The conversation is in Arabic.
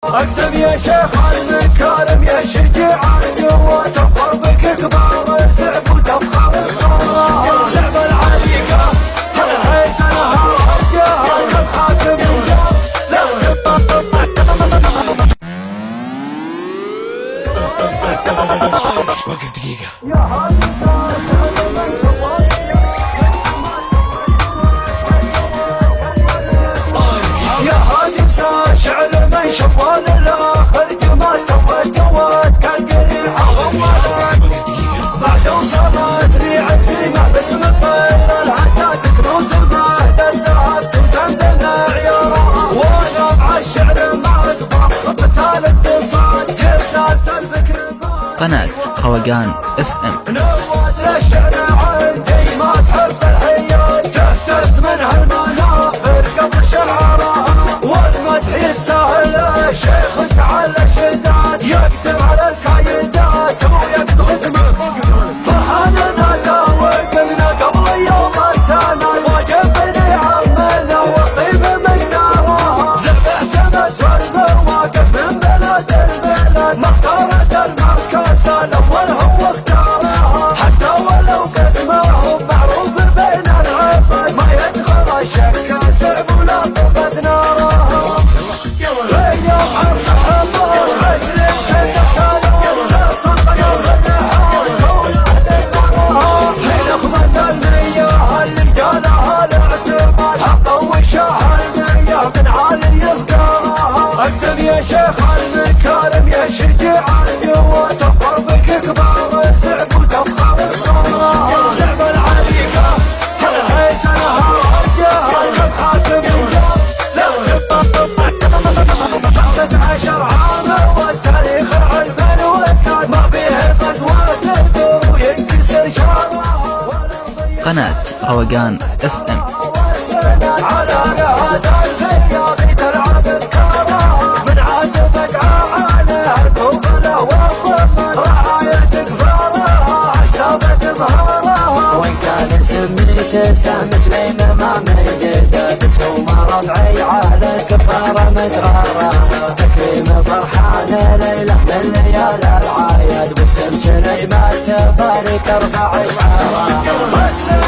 اقدم يا شيخ المكارم يا شجاع القوة تفخر بك كبار الزعب وتفخر الصغار يا زعب العريقة الحيسن هالرجال كم حاكم الجار وقف دقيقة يا هادي سا شعر من شوال الاخر جمال توجوات كان قريح غمالك بعد وصلت ريع الزينة باسم الطير الهدى تكنوز المهد الذهب تمتن عيارها وانا مع الشعر ما اقبل قبتال اتصال جبتال الفكر قناة خوقان FM. نواد للشعر عندي ما تحب الحيات تهتز منها المنافر قبل شعرها والمدح يستاهل الشيخ تعالى الشداد يقدم على الكايدات ويقدم فهنا نادى وقمنا قبل يوم اتانا وقفني عمنا والطيب من نارها زبحت متولى واقف من بلاد البلاد ما اختارت المركز الاول هو اختارها حتى ولو قسمه معروف بين العباد ما يدخل الشك سعب ولا طفت نارها اليوم عرض حمار عشرين سنة خلال صدق الرحال كون اهل حين اخذت النية اللي قالها الاعتماد حقه وشاها النية من عالي يذكرها اقدم يا شيخ المكارم يا شجاع القوة تفخر بك كبار الزعب وتفخر الصغار زعب العريقة الحيسن هالرجال كم حاكم الجار لو 15 عام والتاريخ علما وكان ما فيه غزوة تهدر وينكسر شارها قناة خوقان FM. على هذا الفياض تلعب بكارها من عاتبك عليها الكوفلة والضمن رعاية كفارها حسابة مهارها وإن كان سميته سهم سليم ما مجده بس هو ربعي على الكفارة مدرارة تكريم فرحان ليلة من ليالي العايد باسم سليمان تبارك ارفع شعارها